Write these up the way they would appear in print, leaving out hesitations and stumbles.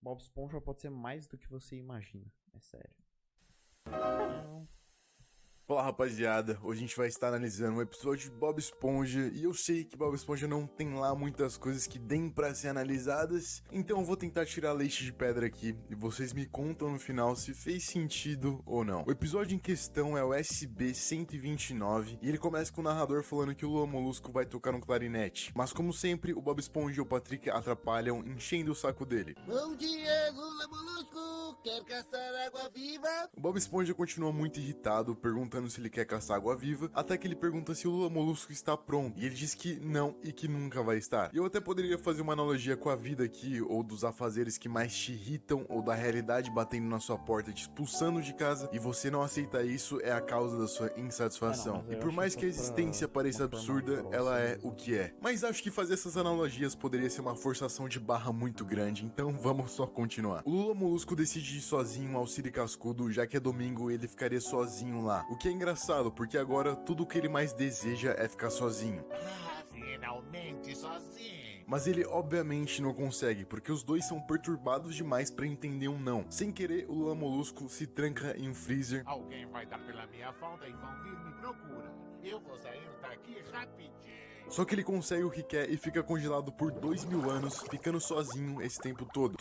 Bob Esponja pode ser mais do que você imagina. É sério. Olá rapaziada, hoje a gente vai estar analisando um episódio de Bob Esponja e eu sei que Bob Esponja não tem lá muitas coisas que deem pra ser analisadas, então eu vou tentar tirar leite de pedra aqui e vocês me contam no final se fez sentido ou não. O episódio em questão é o SB-129 e ele começa com o narrador falando que o Lula Molusco vai tocar um clarinete, mas como sempre o Bob Esponja e o Patrick atrapalham enchendo o saco dele. Bom dia, Lula Molusco! Quer caçar água viva? O Bob Esponja continua muito irritado, perguntando se ele quer caçar água viva, até que ele pergunta se o Lula Molusco está pronto, e ele diz que não e que nunca vai estar. E eu até poderia fazer uma analogia com a vida aqui, ou dos afazeres que mais te irritam, ou da realidade batendo na sua porta, te expulsando de casa, e você não aceita isso, é a causa da sua insatisfação. E por mais que a existência pareça absurda, ela é o que é. Mas acho que fazer essas analogias poderia ser uma forçação de barra muito grande, então vamos só continuar. O Lula Molusco decide ir sozinho ao Siri Cascudo, já que é domingo e ele ficaria sozinho lá. O que é engraçado, porque agora tudo o que ele mais deseja é ficar sozinho. Finalmente sozinho! Mas ele obviamente não consegue, porque os dois são perturbados demais pra entender um não. Sem querer, o Lula Molusco se tranca em um freezer. Alguém vai dar pela minha falta e vão vir me procurar. Eu vou sair daqui rapidinho. Só que ele consegue o que quer e fica congelado por 2000 anos, ficando sozinho esse tempo todo.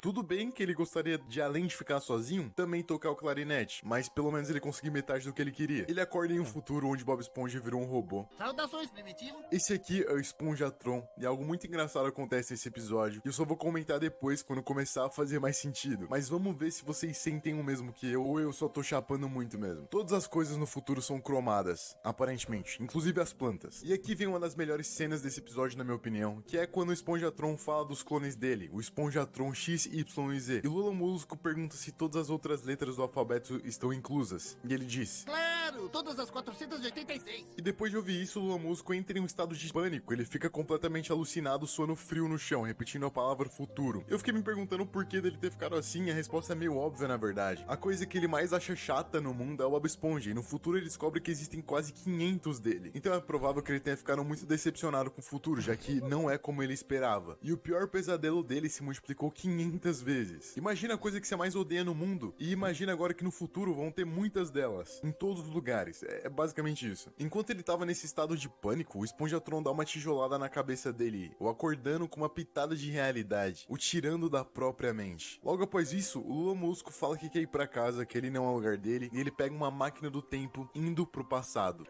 Tudo bem que ele gostaria de, além de ficar sozinho, também tocar o clarinete, mas pelo menos ele conseguiu metade do que ele queria. Ele acorda em um futuro onde Bob Esponja virou um robô. Saudações, primitivo! Esse aqui é o Esponjatron, e algo muito engraçado acontece nesse episódio, que eu só vou comentar depois, quando começar a fazer mais sentido. Mas vamos ver se vocês sentem o mesmo que eu, ou eu só tô chapando muito mesmo. Todas as coisas no futuro são cromadas, aparentemente, inclusive as plantas. E aqui vem uma das melhores cenas desse episódio, na minha opinião, que é quando o Esponjatron fala dos clones dele, o Esponjatron X, Y e Z. E o Lula Molusco pergunta se todas as outras letras do alfabeto estão inclusas. E ele diz: Claro, todas as 486. E depois de ouvir isso, o Lula Molusco entra em um estado de pânico. Ele fica completamente alucinado, suando frio no chão, repetindo a palavra futuro. Eu fiquei me perguntando o porquê dele ter ficado assim, e a resposta é meio óbvia, na verdade. A coisa que ele mais acha chata no mundo é o Bob Esponja, e no futuro ele descobre que existem quase 500 dele. Então é provável que ele tenha ficado muito decepcionado com o futuro, já que não é como ele esperava. E o pior pesadelo dele se multiplicou 500 vezes. Imagina a coisa que você mais odeia no mundo, e imagina agora que no futuro vão ter muitas delas, em todos os lugares. É basicamente isso. Enquanto ele tava nesse estado de pânico, o Esponjatron dá uma tijolada na cabeça dele, o acordando com uma pitada de realidade, o tirando da própria mente. Logo após isso, o Lula Molusco fala que quer ir pra casa, que ele não é o lugar dele, e ele pega uma máquina do tempo indo pro passado.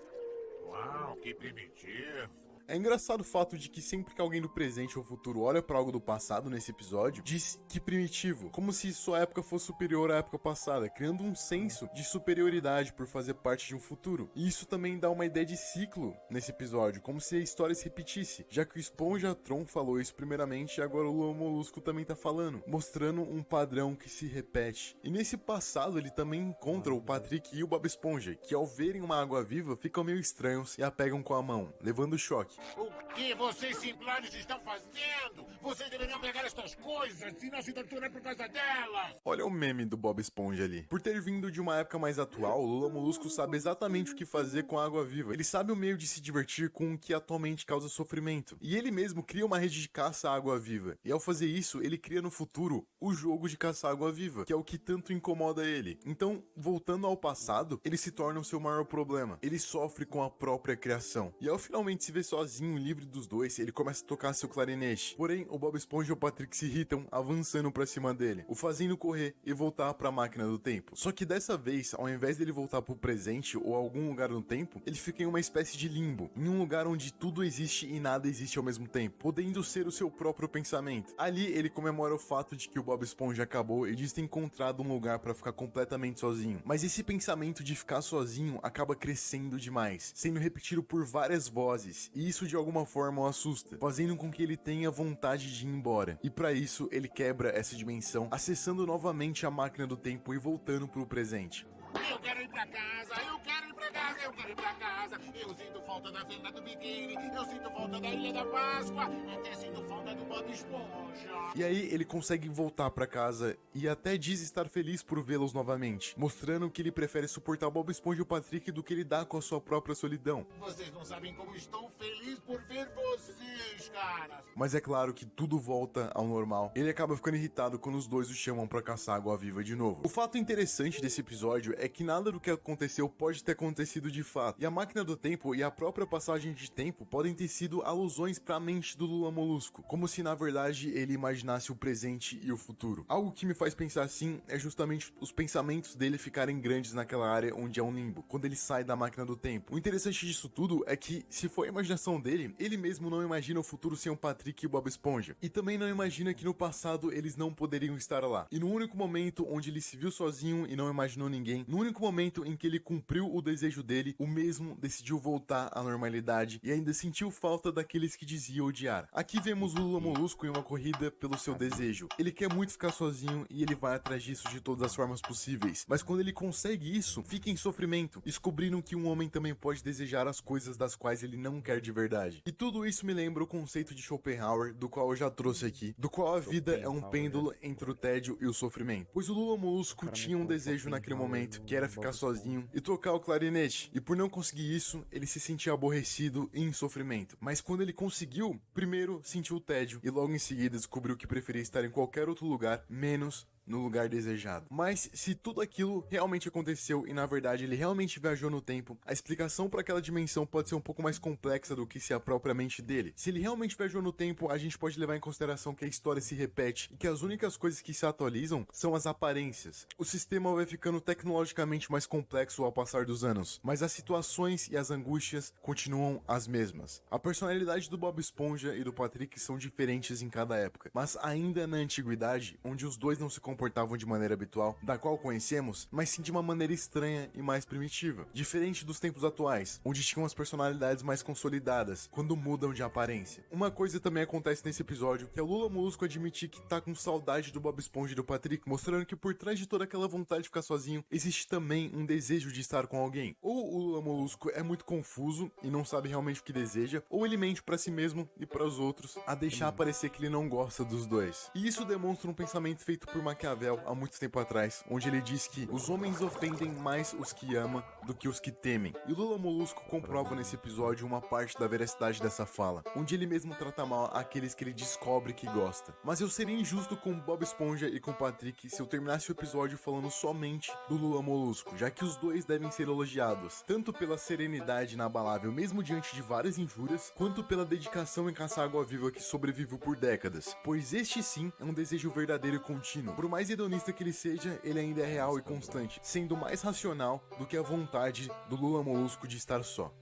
Uau, que primitivo! É engraçado o fato de que sempre que alguém do presente ou futuro olha pra algo do passado nesse episódio, diz que primitivo, como se sua época fosse superior à época passada, criando um senso de superioridade por fazer parte de um futuro. E isso também dá uma ideia de ciclo nesse episódio, como se a história se repetisse, já que o Esponjatron falou isso primeiramente e agora o Lula Molusco também tá falando, mostrando um padrão que se repete. E nesse passado ele também encontra o Patrick e o Bob Esponja, que ao verem uma água viva ficam meio estranhos e a pegam com a mão, levando choque. O que vocês simplórios estão fazendo? Vocês deveriam pegar estas coisas e não se torturar por causa delas! Olha o meme do Bob Esponja ali. Por ter vindo de uma época mais atual, o Lula Molusco sabe exatamente o que fazer com a água viva. Ele sabe o meio de se divertir com o que atualmente causa sofrimento. E ele mesmo cria uma rede de caça à água viva. E ao fazer isso, ele cria no futuro o jogo de caçar água viva, que é o que tanto incomoda ele. Então, voltando ao passado, ele se torna o seu maior problema. Ele sofre com a própria criação. E ao finalmente se ver sozinho, livre dos dois, ele começa a tocar seu clarinete. Porém, o Bob Esponja e o Patrick se irritam, avançando pra cima dele, o fazendo correr e voltar pra máquina do tempo. Só que dessa vez, ao invés dele voltar pro presente ou algum lugar no tempo, ele fica em uma espécie de limbo, em um lugar onde tudo existe e nada existe ao mesmo tempo, podendo ser o seu próprio pensamento. Ali, ele comemora o fato de que o Bob Esponja acabou e diz ter encontrado um lugar pra ficar completamente sozinho. Mas esse pensamento de ficar sozinho acaba crescendo demais, sendo repetido por várias vozes, e isso de alguma forma o assusta, fazendo com que ele tenha vontade de ir embora. E para isso, ele quebra essa dimensão, acessando novamente a máquina do tempo e voltando pro presente. Eu quero ir pra casa, eu quero ir pra casa, eu quero ir pra casa. Eu sinto falta da fenda do biquíni, eu sinto falta da Ilha da Páscoa, até sinto falta do Bob Esponja. E aí ele consegue voltar pra casa e até diz estar feliz por vê-los novamente, mostrando que ele prefere suportar Bob Esponja e o Patrick do que lidar com a sua própria solidão. Vocês não sabem como estou feliz por ver vocês. mas é claro que tudo volta ao normal. Ele acaba ficando irritado quando os dois o chamam pra caçar água-viva de novo. O fato interessante desse episódio é que nada do que aconteceu pode ter acontecido de fato, e a máquina do tempo e a própria passagem de tempo podem ter sido alusões pra mente do Lula Molusco, como se na verdade ele imaginasse o presente e o futuro. Algo que me faz pensar assim é justamente os pensamentos dele ficarem grandes naquela área onde é um limbo, quando ele sai da máquina do tempo. O interessante disso tudo é que, se for a imaginação dele, ele mesmo não imagina o futuro sem o Patrick e o Bob Esponja, e também não imagina que no passado eles não poderiam estar lá. E no único momento onde ele se viu sozinho e não imaginou ninguém, no único momento em que ele cumpriu o desejo dele, o mesmo decidiu voltar à normalidade e ainda sentiu falta daqueles que dizia odiar. Aqui vemos o Lula Molusco em uma corrida pelo seu desejo. Ele quer muito ficar sozinho e ele vai atrás disso de todas as formas possíveis, mas quando ele consegue isso, fica em sofrimento, descobrindo que um homem também pode desejar as coisas das quais ele não quer de verdade. E tudo isso me lembra o conceito de Schopenhauer, do qual eu já trouxe aqui, do qual a vida é um pêndulo entre o tédio e o sofrimento. Pois o Lula Molusco tinha um desejo naquele momento, que era ficar sozinho e tocar o clarinete, e por não conseguir isso, ele se sentia aborrecido e em sofrimento. Mas quando ele conseguiu, primeiro sentiu o tédio e logo em seguida descobriu que preferia estar em qualquer outro lugar, menos no lugar desejado. Mas se tudo aquilo realmente aconteceu e na verdade ele realmente viajou no tempo, a explicação para aquela dimensão pode ser um pouco mais complexa do que se a própria mente dele. Se ele realmente viajou no tempo, a gente pode levar em consideração que a história se repete e que as únicas coisas que se atualizam são as aparências. O sistema vai ficando tecnologicamente mais complexo ao passar dos anos, mas as situações e as angústias continuam as mesmas. A personalidade do Bob Esponja e do Patrick são diferentes em cada época, mas ainda na antiguidade, onde os dois não se comportavam de maneira habitual, da qual conhecemos, mas sim de uma maneira estranha e mais primitiva. Diferente dos tempos atuais, onde tinham as personalidades mais consolidadas, quando mudam de aparência. Uma coisa também acontece nesse episódio, que é o Lula Molusco admitir que tá com saudade do Bob Esponja e do Patrick, mostrando que por trás de toda aquela vontade de ficar sozinho, existe também um desejo de estar com alguém. Ou o Lula Molusco é muito confuso e não sabe realmente o que deseja, ou ele mente pra si mesmo e para os outros, a deixar parecer que ele não gosta dos dois. E isso demonstra um pensamento feito por Maquiavel há muito tempo atrás, onde ele diz que os homens ofendem mais os que amam do que os que temem. E Lula Molusco comprova nesse episódio uma parte da veracidade dessa fala, onde ele mesmo trata mal aqueles que ele descobre que gosta. Mas eu seria injusto com Bob Esponja e com Patrick se eu terminasse o episódio falando somente do Lula Molusco, já que os dois devem ser elogiados, tanto pela serenidade inabalável mesmo diante de várias injúrias, quanto pela dedicação em caçar água-viva que sobreviveu por décadas, pois este sim é um desejo verdadeiro e contínuo. Por mais hedonista que ele seja, ele ainda é real e constante, sendo mais racional do que a vontade do Lula Molusco de estar só.